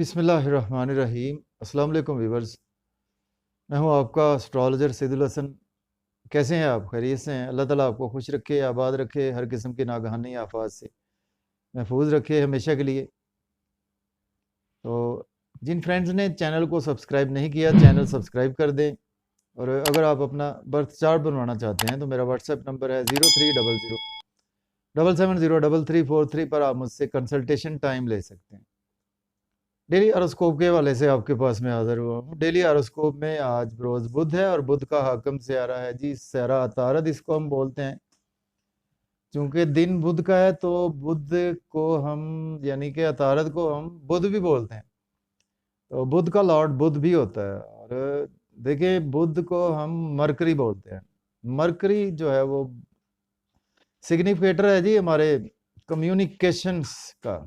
बिस्मिल्लाहिर्रहमानिर्रहीम। अस्सलाम वालेकुम व्यूवर्स। मैं हूं आपका एस्ट्रोलॉजर सैदुल हसन। कैसे हैं आप? खैरियत से हैं? अल्लाह ताला आपको खुश रखे, आबाद रखे, हर किस्म की नागहानी आफात से महफूज रखे हमेशा के लिए। तो जिन फ्रेंड्स ने चैनल को सब्सक्राइब नहीं किया, चैनल सब्सक्राइब कर दें। और अगर आप अपना बर्थ चार्ट बनवाना चाहते हैं तो मेरा व्हाट्सएप नंबर है 0300 770 333 पर आप मुझसे कंसल्टेशन टाइम ले सकते हैं। डेली हॉरोस्कोप के हवाले से आपके पास में हाजिर हुआ हूँ। डेली हॉरोस्कोप में आज रोज़ बुध है और बुध का हाकम स्यारा है जी, स्यारा अतारद इसको हम बोलते हैं। चूंकि दिन बुध का है तो बुध को हम यानी कि अतारद को हम बुध भी बोलते हैं। तो बुध का लॉर्ड बुध भी होता है। और देखिए, बुध को हम मरकरी बोलते हैं। मरकरी जो है वो सिग्निफिकेटर है जी हमारे कम्युनिकेशंस का।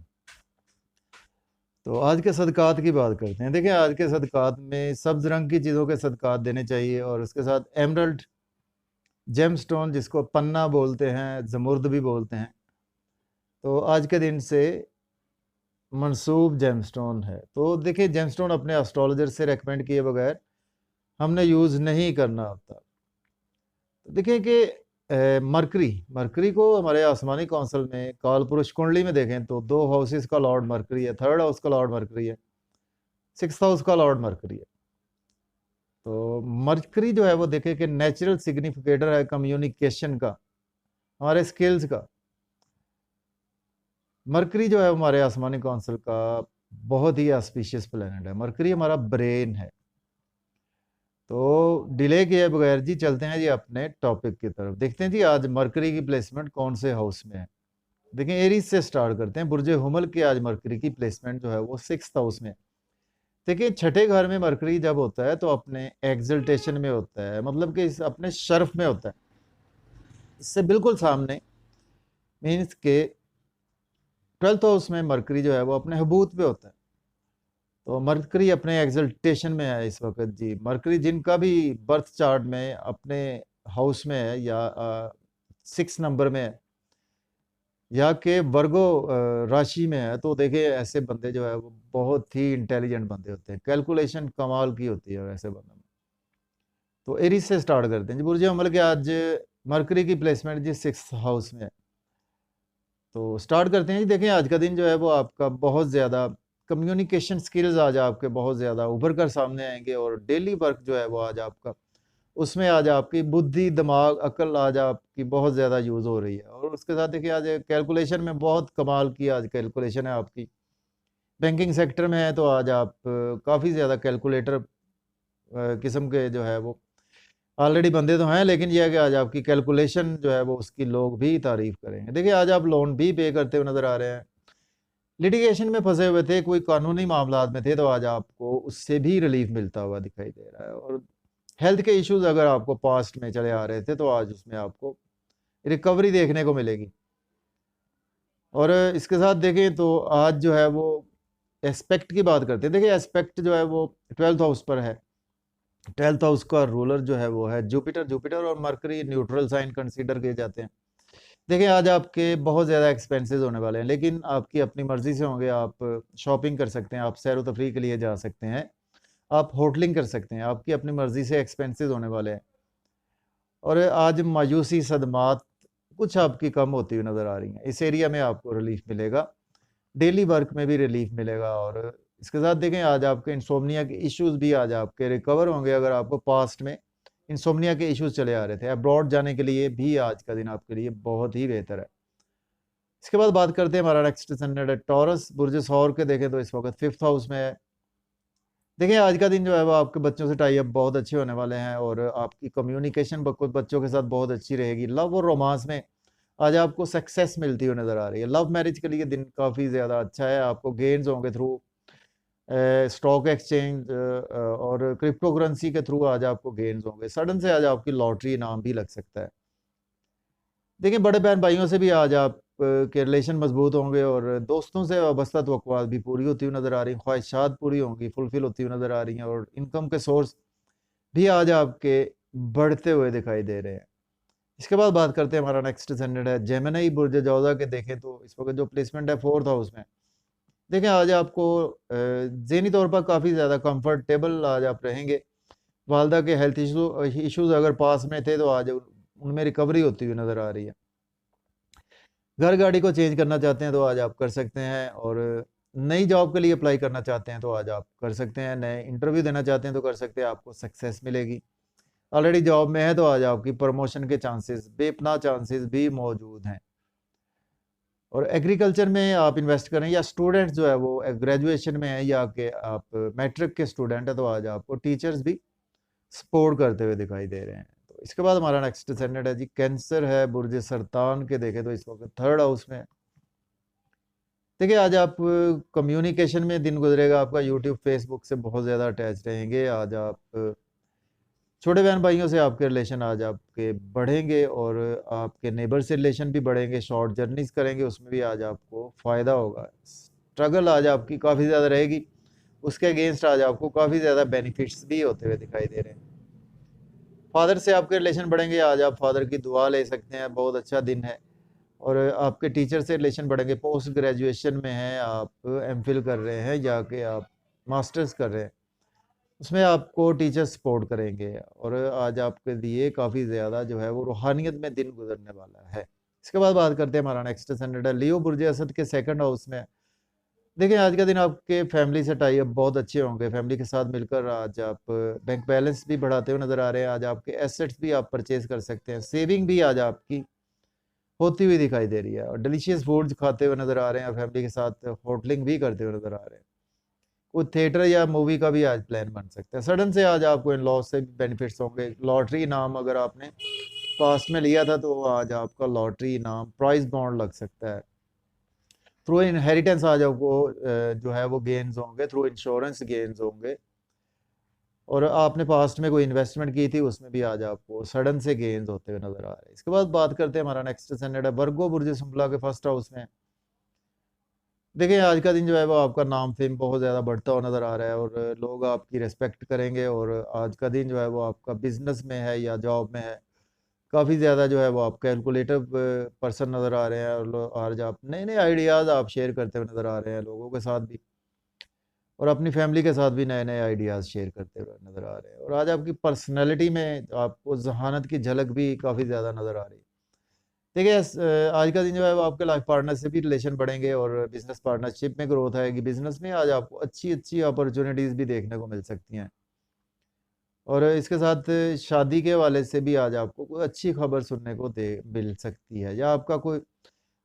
तो आज के सदकात की बात करते हैं। देखिए, आज के सदकात में सब्ज रंग की चीज़ों के सदकात देने चाहिए और उसके साथ एमरल्ड जेमस्टोन, जिसको पन्ना बोलते हैं, जमुर्द भी बोलते हैं, तो आज के दिन से मंसूब जेमस्टोन है। तो देखिए, जेमस्टोन अपने एस्ट्रोलॉजर से रेकमेंड किए बगैर हमने यूज़ नहीं करना होता। तो देखिए कि मरकरी मरकरी को हमारे आसमानी कौंसल में काल पुरुष कुंडली में देखें तो 2 हाउसेस का लॉर्ड मरकरी है, 3rd हाउस का लॉर्ड मरकरी है, 6th हाउस का लॉर्ड मरकरी है। तो मरकरी जो है वो देखे कि नेचुरल सिग्निफिकेटर है कम्युनिकेशन का, हमारे स्किल्स का। मरकरी जो है हमारे आसमानी कौंसिल का बहुत ही ऑस्पिशियस प्लेनेट है। मरकरी हमारा ब्रेन है। तो डिले किए बगैर जी चलते हैं जी अपने टॉपिक की तरफ। देखते हैं जी आज मरकरी की प्लेसमेंट कौन से हाउस में है। देखें, एरीज से स्टार्ट करते हैं। बुर्ज हुमल की आज मरकरी की प्लेसमेंट जो है वो 6th हाउस में है। देखिए, छठे घर में मरकरी जब होता है तो अपने एक्सल्टेशन में होता है, मतलब कि अपने शर्फ में होता है। इससे बिल्कुल सामने मीन्स के 12th हाउस में मरकरी जो है वो अपने हबूत पे होता है। तो मरकरी अपने एक्सल्टेशन में है इस वक्त जी। मरकरी जिनका भी बर्थ चार्ट में अपने हाउस में है या 6 नंबर में है या के वर्गो राशि में है, तो देखिए ऐसे बंदे जो है वो बहुत ही इंटेलिजेंट बंदे होते हैं। कैलकुलेशन कमाल की होती है ऐसे बंदों में। तो एरीज से स्टार्ट करते हैं जी। बुर्ज अमल के आज मरकरी की प्लेसमेंट जी 6th हाउस में है। तो स्टार्ट करते हैं जी। देखें, आज का दिन जो है वो आपका बहुत ज़्यादा कम्युनिकेशन स्किल्स आज आपके बहुत ज़्यादा उभर कर सामने आएंगे। और डेली वर्क जो है वो आज आपका, उसमें आज आपकी बुद्धि, दिमाग, अकल आज आपकी बहुत ज़्यादा यूज़ हो रही है। और उसके साथ देखिए आज कैलकुलेशन में बहुत कमाल की आज कैलकुलेशन है आपकी। बैंकिंग सेक्टर में है तो आज आप काफ़ी ज़्यादा कैलकुलेटर किस्म के जो है वो ऑलरेडी बंदे तो हैं, लेकिन यह है कि आज आपकी कैलकुलेशन जो है वो उसकी लोग भी तारीफ करेंगे। देखिए, आज आप लोन भी पे करते हुए नज़र आ रहे हैं। लिटिगेशन में फंसे हुए थे, कोई कानूनी मामलात में थे, तो आज आपको उससे भी रिलीफ मिलता हुआ दिखाई दे रहा है। और हेल्थ के इश्यूज अगर आपको पास्ट में चले आ रहे थे तो आज उसमें आपको रिकवरी देखने को मिलेगी। और इसके साथ देखें तो आज जो है वो एस्पेक्ट की बात करते हैं। देखिए, एस्पेक्ट जो है वो 12th हाउस पर है। 12th हाउस का रूलर जो है वो है जुपिटर। जुपिटर और मरकरी न्यूट्रल साइन कंसीडर किए जाते हैं। देखिए, आज आपके बहुत ज़्यादा एक्सपेंसेस होने वाले हैं, लेकिन आपकी अपनी मर्ज़ी से होंगे। आप शॉपिंग कर सकते हैं, आप सैर व तफरीह के लिए जा सकते हैं, आप होटलिंग कर सकते हैं, आपकी अपनी मर्ज़ी से एक्सपेंसेस होने वाले हैं। और आज मायूसी, सदमात कुछ आपकी कम होती हुई नज़र आ रही हैं। इस एरिया में आपको रिलीफ मिलेगा, डेली वर्क में भी रिलीफ मिलेगा। और इसके साथ देखें, आज आपके इंसोम्निया के इश्यूज़ भी आज आपके रिकवर होंगे। अगर आपको पास्ट में इंसोम्निया के इश्यूज़ चले आ रहे थे, अब्रॉड जाने के लिए भी आज का दिन आपके लिए बहुत ही बेहतर है। इसके बाद बात करते हैं, हमारा नेक्स्ट सन्नेट है टॉरस। बुर्ज सौर के देखें तो इस वक्त 5th हाउस में है। देखिए, आज का दिन जो है वो आपके बच्चों से टाई अप बहुत अच्छे होने वाले हैं और आपकी कम्युनिकेशन बच्चों के साथ बहुत अच्छी रहेगी। लव और रोमांस में आज आपको सक्सेस मिलती हुई नज़र आ रही है। लव मैरिज के लिए दिन काफ़ी ज़्यादा अच्छा है। आपको गेन्स होंगे थ्रू स्टॉक एक्सचेंज और क्रिप्टो करेंसी के थ्रू आज आपको गेन्स होंगे। सडन से आज आपकी लॉटरी इनाम भी लग सकता है। देखिए, बड़े बहन भाइयों से भी आज आप के रिलेशन मजबूत होंगे और दोस्तों से वाबस्ता तवक्कुआत भी पूरी होती हुई नज़र आ रही हैं। ख्वाहिशात पूरी होंगी, फुलफिल होती हुई नज़र आ रही हैं। और इनकम के सोर्स भी आज आपके बढ़ते हुए दिखाई दे रहे हैं। इसके बाद बात करते हैं, हमारा नेक्स्ट सन्नेट है जेमिनी। बुर्ज जौज़ा के देखें तो इस वक्त जो प्लेसमेंट है 4th हाउस में। देखें आज आपको ज़हनी तौर पर काफ़ी ज़्यादा कंफर्टेबल आज आप रहेंगे। वालदा के हेल्थ इश्यूज़ अगर पास में थे तो आज उनमें रिकवरी होती हुई नज़र आ रही है। घर गाड़ी को चेंज करना चाहते हैं तो आज आप कर सकते हैं, और नई जॉब के लिए अप्लाई करना चाहते हैं तो आज आप कर सकते हैं, नए इंटरव्यू देना चाहते हैं तो कर सकते हैं, आपको सक्सेस मिलेगी। ऑलरेडी जॉब में है तो आज आपकी प्रमोशन के चांसेस, बेपनाह चांसेस भी मौजूद हैं। और एग्रीकल्चर में आप इन्वेस्ट करें, या स्टूडेंट्स जो है वो ग्रेजुएशन में है या कि आप मैट्रिक के स्टूडेंट है, तो आज आपको टीचर्स भी सपोर्ट करते हुए दिखाई दे रहे हैं। तो इसके बाद हमारा नेक्स्ट सेनेट है जी, कैंसर है, बुर्ज सरतान के देखें तो इस वक्त थर्ड हाउस में है। देखिए आज आप कम्युनिकेशन में दिन गुजरेगा आपका, यूट्यूब फेसबुक से बहुत ज़्यादा अटैच रहेंगे। आज आप छोटे बहन भाइयों से आपके रिलेशन आज आपके बढ़ेंगे, और आपके नेबर से रिलेशन भी बढ़ेंगे। शॉर्ट जर्नीज करेंगे, उसमें भी आज आपको फ़ायदा होगा। स्ट्रगल आज आपकी काफ़ी ज़्यादा रहेगी, उसके अगेंस्ट आज आपको काफ़ी ज़्यादा बेनिफिट्स भी होते हुए दिखाई दे रहे हैं। फादर से आपके रिलेशन बढ़ेंगे, आज आप फादर की दुआ ले सकते हैं, बहुत अच्छा दिन है। और आपके टीचर से रिलेशन बढ़ेंगे, पोस्ट ग्रेजुएशन में हैं आप, एमफिल कर रहे हैं या कि आप मास्टर्स कर रहे हैं, उसमें आपको टीचर सपोर्ट करेंगे। और आज आपके लिए काफ़ी ज़्यादा जो है वो रूहानियत में दिन गुजरने वाला है। इसके बाद बात करते हैं, हमारा नेक्स्ट सैनेट है लियो, बुर्ज असद के सेकंड हाउस में। देखिए आज का दिन आपके फैमिली से टाई अप बहुत अच्छे होंगे। फैमिली के साथ मिलकर आज आप बैंक बैलेंस भी बढ़ाते हुए नज़र आ रहे हैं। आज आपके एसेट्स भी आप परचेज कर सकते हैं, सेविंग भी आज आपकी होती हुई दिखाई दे रही है, और डिलीशियस फूड्स खाते हुए नज़र आ रहे हैं, और फैमिली के साथ होटलिंग भी करते हुए नज़र आ रहे हैं। कोई थिएटर या मूवी का भी आज प्लान बन सकता है। सडन से आज आपको इन लॉस से बेनिफिट्स होंगे। लॉटरी इनाम अगर आपने पास्ट में लिया था तो आज आपका लॉटरी इनाम प्राइज बॉन्ड लग सकता है। थ्रू इनहेरिटेंस आज आपको जो है वो गेन्स होंगे, थ्रू इंश्योरेंस गेन्स होंगे। और आपने पास्ट में कोई इन्वेस्टमेंट की थी, उसमें भी आज आपको सडन से गेन्स होते हुए नजर आ रहे हैं। इसके बाद बात करते हैं, हमारा नेक्स्ट सैनेट है वर्गो, बुर्ज संपला के फर्स्ट हाउस में। देखिए आज का दिन जो है वो आपका नाम फेम बहुत ज़्यादा बढ़ता हुआ नज़र आ रहा है, और लोग आपकी रिस्पेक्ट करेंगे। और आज का दिन जो है वो आपका बिजनेस में है या जॉब में है, काफ़ी ज़्यादा जो है वो आप कैलकुलेटिव पर्सन नज़र आ रहे हैं, और आज आप नए नए आइडियाज़ आप शेयर करते हुए नज़र आ रहे हैं लोगों के साथ भी, और अपनी फैमिली के साथ भी नए नए आइडियाज़ शेयर करते हुए नज़र आ रहे हैं। और आज आपकी पर्सनैलिटी में आपको जहानत की झलक भी काफ़ी ज़्यादा नज़र आ रही है। देखिए आज का दिन जो है वो आपके लाइफ पार्टनर से भी रिलेशन बढ़ेंगे, और बिजनेस पार्टनरशिप में ग्रोथ आएगी। बिजनेस में आज आपको अच्छी अच्छी अपॉर्चुनिटीज़ भी देखने को मिल सकती हैं। और इसके साथ शादी के हवाले से भी आज आपको कोई अच्छी खबर सुनने को दे मिल सकती है, या आपका कोई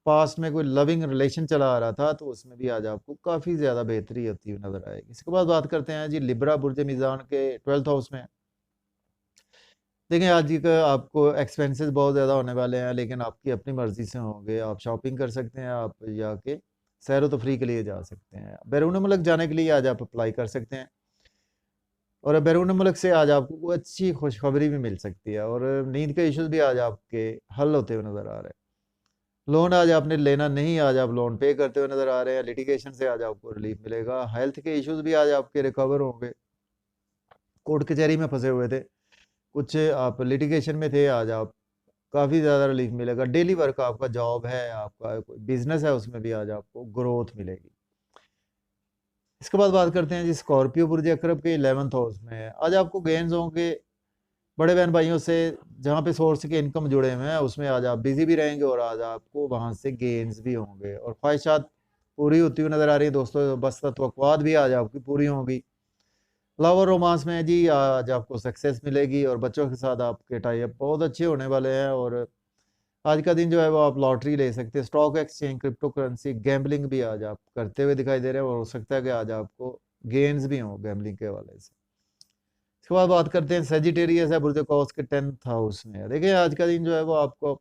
पास्ट में कोई लविंग रिलेशन चला आ रहा था तो उसमें भी आज आपको काफ़ी ज़्यादा बेहतरी होती हुई नज़र आएगी। इसके बाद बात करते हैं जी, लिब्रा बुर्ज मीज़ान के 12th हाउस में। देखिए आज का आपको एक्सपेंसेस बहुत ज़्यादा होने वाले हैं, लेकिन आपकी अपनी मर्ज़ी से होंगे। आप शॉपिंग कर सकते हैं, आप जाके सैर व तफरीह के लिए जा सकते हैं। बैरून मुल्क जाने के लिए आज आप अप्लाई कर सकते हैं, और बैरून मुल्क से आज आपको कोई अच्छी खुशखबरी भी मिल सकती है, और नींद के इश्यूज़ भी आज आपके हल होते हुए नज़र आ रहे हैं। लोन आज आपने लेना नहीं, आज आप लोन पे करते हुए नज़र आ रहे हैं। लिटिगेशन से आज आपको रिलीफ मिलेगा। हेल्थ के इश्यूज़ भी आज आपके रिकवर होंगे। कोर्ट कचहरी में फंसे हुए थे, कुछ आप लिटिगेशन में थे, आज आप काफ़ी ज़्यादा रिलीफ मिलेगा। डेली वर्क आपका जॉब है, आपका कोई बिजनेस है, उसमें भी आज आपको ग्रोथ मिलेगी। इसके बाद बात करते हैं जी, स्कॉर्पियो बुर्ज अकरब के 11th हाउस में है। आज आपको गेन्स होंगे बड़े बहन भाइयों से, जहाँ पे सोर्स के इनकम जुड़े हुए हैं उसमें आज आप बिजी भी रहेंगे, और आज आपको वहाँ से गेन्स भी होंगे, और ख्वाहिशात पूरी होती हुई नजर आ रही है दोस्तों। बस तवक्कुआत भी आज आपकी पूरी होंगी। लव और रोमांस में जी आज आपको सक्सेस मिलेगी, और बच्चों के साथ आपके टाई अप बहुत अच्छे होने वाले हैं। और आज का दिन जो है वो आप लॉटरी ले सकते हैं, stock exchange, crypto currency, gambling भी आज आप करते हुए दिखाई दे रहे हैं, और हो सकता है कि आज आपको गेन्स भी हों गैम्बलिंग के हवाले से। इसके बाद बात करते हैं, सेजिटेरियस है, बुर्ज कौस के 10th हाउस में है। देखिए आज का दिन जो है वो आपको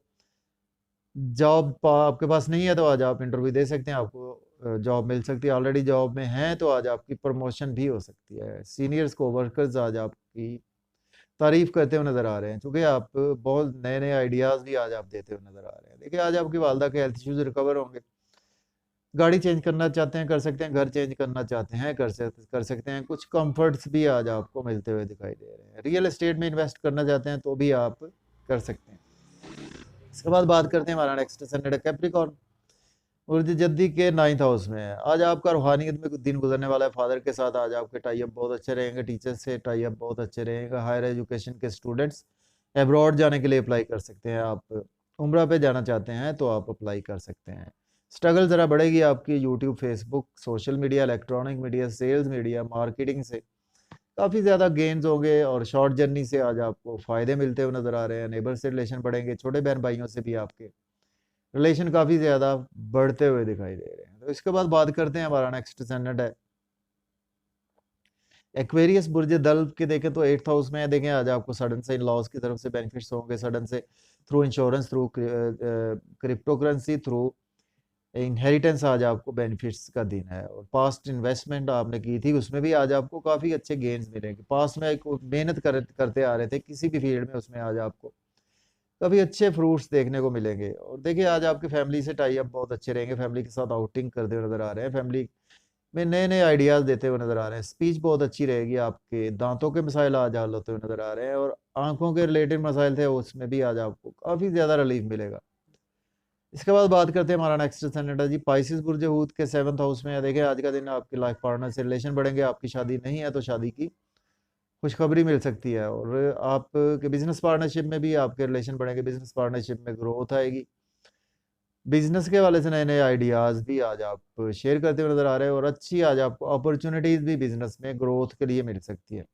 जॉब आपके पास नहीं है तो आज आप इंटरव्यू दे सकते हैं, आपको जॉब मिल सकती है। ऑलरेडी जॉब में हैं तो आज आपकी प्रमोशन भी हो सकती है। सीनियर्स को वर्कर्स आज आपकी तारीफ करते हुए नज़र आ रहे हैं, क्योंकि आप बहुत नए नए आइडियाज़ भी आज आप देते हुए नज़र आ रहे हैं। देखिए आज आपकी वालदा के हेल्थ इश्यूज रिकवर होंगे। गाड़ी चेंज करना चाहते हैं कर सकते हैं, घर चेंज करना चाहते हैं कर सकते हैं। कुछ कंफर्ट्स भी आज आपको मिलते हुए दिखाई दे रहे हैं। रियल एस्टेट में इन्वेस्ट करना चाहते हैं तो भी आप कर सकते हैं। इसके बाद बात करते हैं, हमारा नेक्स्ट सैनेट है कैप्रिकॉर्न। उर्ज जद्दी के 9th हाउस में है। आज आपका रूहानियत में कुछ दिन गुजरने वाला है। फादर के साथ आज आपके टाई अप बहुत अच्छे रहेंगे। टीचर्स से टाई अप बहुत अच्छे रहेंगे। हायर एजुकेशन के स्टूडेंट्स अब्रॉड जाने के लिए अप्लाई कर सकते हैं। आप उम्रा पे जाना चाहते हैं तो आप अप्लाई कर सकते हैं। स्ट्रगल ज़रा बढ़ेगी आपकी YouTube, Facebook, social media, electronic media, sales media, marketing से काफ़ी ज़्यादा गेन्स होंगे और शॉर्ट जर्नी से आज आपको फ़ायदे मिलते हुए नज़र आ रहे हैं। नेबर से रिलेशन बढ़ेंगे, छोटे बहन भाइयों से भी आपके रिलेशन काफ़ी ज़्यादा बढ़ते हुए दिखाई दे रहे हैं। तो इसके बाद बात करते हैं, हमारा नेक्स्ट स्टैंडर्ड है एक्वेरियस। बुर्ज दल के देखें तो 8th हाउस में है। देखें आज आपको सडन से इन लॉज की तरफ से बेनिफिट्स होंगे, सडन से through insurance, through crypto currency, through inheritance आज आपको बेनिफिट्स का दिन है। और पास्ट इन्वेस्टमेंट आपने की थी उसमें भी आज आपको काफ़ी अच्छे गेन्स मिलेंगे। पास्ट में एक मेहनत करते आ रहे थे किसी भी फील्ड में, उसमें आज आपको काफ़ी अच्छे फ्रूट्स देखने को मिलेंगे। और देखिए आज आपकी फैमिली से टाई अप बहुत अच्छे रहेंगे। फैमिली के साथ आउटिंग करते हुए नजर आ रहे हैं। फैमिली में नए नए आइडियाज़ देते हुए नजर आ रहे हैं। स्पीच बहुत अच्छी रहेगी आपके। दांतों के मसाइल आज हल होते हुए नजर आ रहे हैं। और आंखों के रिलेटेड मसाइल थे उसमें भी आज आपको काफ़ी ज़्यादा रिलीफ मिलेगा। इसके बाद बात करते हैं, हमारा नेक्स्ट स्टैंडर्ड है जी पाइसेस। बुर्ज हूत के 7th हाउस में है। देखिए आज का दिन आपके लाइफ पार्टनर से रिलेशन बढ़ेंगे। आपकी शादी नहीं है तो शादी की खुशखबरी मिल सकती है। और आपके बिजनेस पार्टनरशिप में भी आपके रिलेशन बढ़ेंगे। बिजनेस पार्टनरशिप में ग्रोथ आएगी। बिजनेस के हवाले से नए नए आइडियाज़ भी आज आप शेयर करते हुए नजर आ रहे हैं। और अच्छी आज आपको अपॉर्चुनिटीज़ भी बिजनेस में ग्रोथ के लिए मिल सकती है।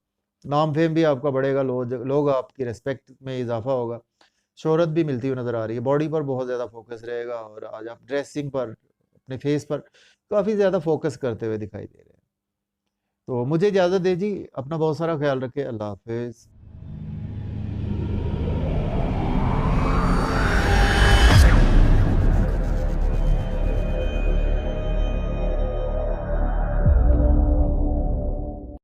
नाम फेम भी आपका बढ़ेगा। लोग आपकी रिस्पेक्ट में इजाफा होगा। शोहरत भी मिलती हुई नजर आ रही है। बॉडी पर बहुत ज़्यादा फोकस रहेगा। और आज आप ड्रेसिंग पर, अपने फेस पर काफ़ी ज़्यादा फोकस करते हुए दिखाई दे रहे हैं। तो मुझे इजाज़त दीजिए। अपना बहुत सारा ख्याल रखें। अल्लाह हाफिज़।